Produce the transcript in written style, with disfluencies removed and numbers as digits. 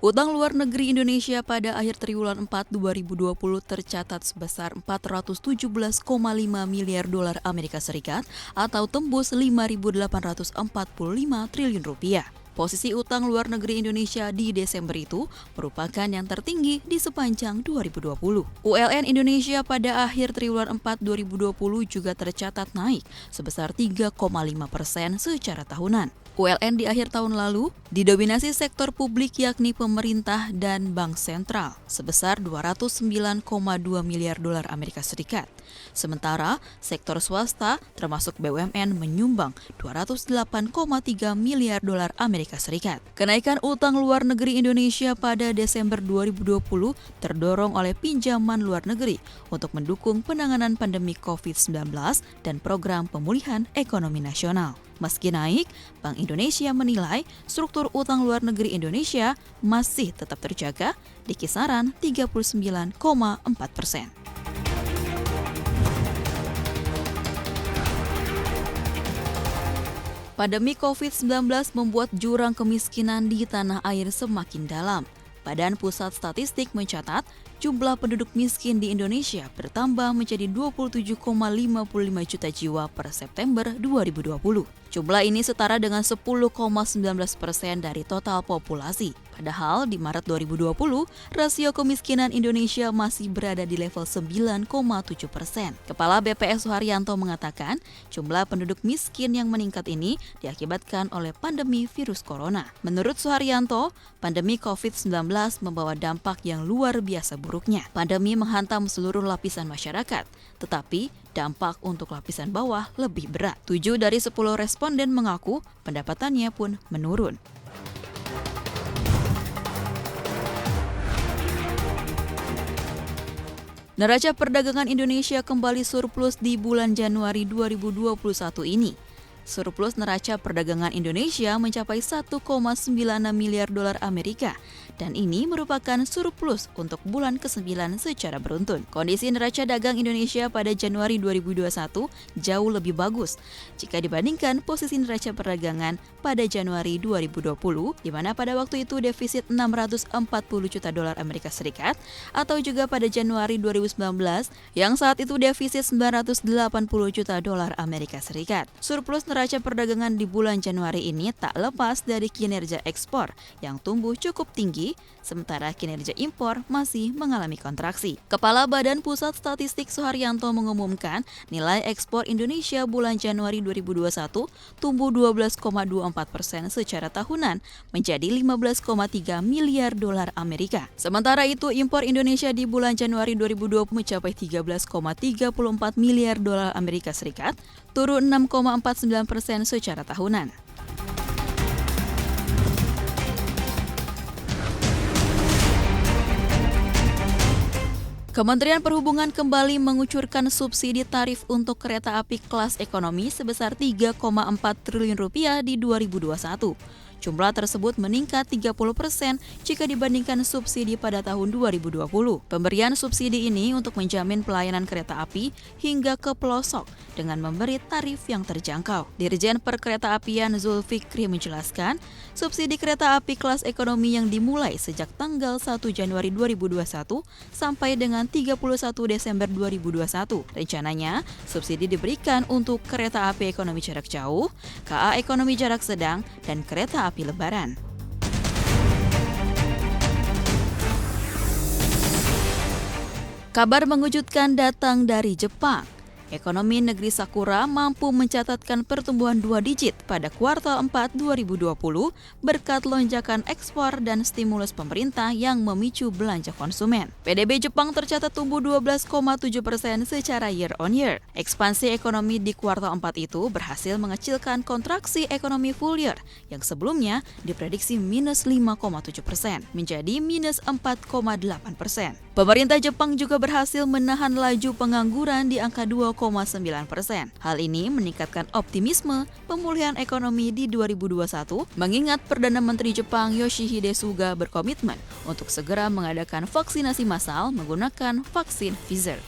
Utang luar negeri Indonesia pada akhir triwulan 4 2020 tercatat sebesar 417,5 miliar dolar Amerika Serikat atau tembus 5.845 triliun rupiah. Posisi utang luar negeri Indonesia di Desember itu merupakan yang tertinggi di sepanjang 2020. ULN Indonesia pada akhir triwulan 4 2020 juga tercatat naik sebesar 3,5% secara tahunan. ULN di akhir tahun lalu didominasi sektor publik yakni pemerintah dan bank sentral sebesar 209,2 miliar dolar Amerika Serikat. Sementara sektor swasta termasuk BUMN menyumbang 208,3 miliar dolar Amerika Serikat. Kenaikan utang luar negeri Indonesia pada Desember 2020 terdorong oleh pinjaman luar negeri untuk mendukung penanganan pandemi COVID-19 dan program pemulihan ekonomi nasional. Meski naik, Bank Indonesia menilai struktur utang luar negeri Indonesia masih tetap terjaga di kisaran 39,4%. Pandemi COVID-19 membuat jurang kemiskinan di tanah air semakin dalam. Badan Pusat Statistik mencatat jumlah penduduk miskin di Indonesia bertambah menjadi 27,55 juta jiwa per September 2020. Jumlah ini setara dengan 10,19% dari total populasi. Padahal di Maret 2020, rasio kemiskinan Indonesia masih berada di level 9,7%. Kepala BPS Suharyanto mengatakan, jumlah penduduk miskin yang meningkat ini diakibatkan oleh pandemi virus corona. Menurut Suharyanto, pandemi COVID-19 membawa dampak yang luar biasa buruknya. Pandemi menghantam seluruh lapisan masyarakat, tetapi dampak untuk lapisan bawah lebih berat. 7 dari 10 responden mengaku pendapatannya pun menurun. Neraca perdagangan Indonesia kembali surplus di bulan Januari 2021 ini. Surplus neraca perdagangan Indonesia mencapai 1,96 miliar dolar Amerika dan ini merupakan surplus untuk bulan ke-9 secara beruntun. Kondisi neraca dagang Indonesia pada Januari 2021 jauh lebih bagus jika dibandingkan posisi neraca perdagangan pada Januari 2020 di mana pada waktu itu defisit 640 juta dolar Amerika Serikat atau juga pada Januari 2019 yang saat itu defisit 980 juta dolar Amerika Serikat. Surplus neraca perdagangan di bulan Januari ini tak lepas dari kinerja ekspor yang tumbuh cukup tinggi, sementara kinerja impor masih mengalami kontraksi. Kepala Badan Pusat Statistik Suharyanto mengumumkan nilai ekspor Indonesia bulan Januari 2021 tumbuh 12,24% secara tahunan menjadi 15,3 miliar dolar Amerika. Sementara itu, impor Indonesia di bulan Januari 2020 mencapai 13,34 miliar dolar Amerika Serikat, turun 6,49% secara tahunan. Kementerian Perhubungan kembali mengucurkan subsidi tarif untuk kereta api kelas ekonomi sebesar 3,4 triliun rupiah di 2021. Jumlah tersebut meningkat 30% jika dibandingkan subsidi pada tahun 2020. Pemberian subsidi ini untuk menjamin pelayanan kereta api hingga ke pelosok dengan memberi tarif yang terjangkau. Dirjen Perkeretaapian Zulfikri menjelaskan, subsidi kereta api kelas ekonomi yang dimulai sejak tanggal 1 Januari 2021 sampai dengan 31 Desember 2021. Rencananya, subsidi diberikan untuk kereta api ekonomi jarak jauh, KA ekonomi jarak sedang, dan kereta api lebaran. Kabar mengejutkan datang dari Jepang. Ekonomi negeri Sakura mampu mencatatkan pertumbuhan 2 digit pada kuartal 4 2020 berkat lonjakan ekspor dan stimulus pemerintah yang memicu belanja konsumen. PDB Jepang tercatat tumbuh 12,7% secara year on year. Ekspansi ekonomi di kuartal 4 itu berhasil mengecilkan kontraksi ekonomi full year yang sebelumnya diprediksi minus 5,7% menjadi minus 4,8%. Pemerintah Jepang juga berhasil menahan laju pengangguran di angka 2,9%. Hal ini meningkatkan optimisme pemulihan ekonomi di 2021, mengingat Perdana Menteri Jepang Yoshihide Suga berkomitmen untuk segera mengadakan vaksinasi massal menggunakan vaksin Pfizer.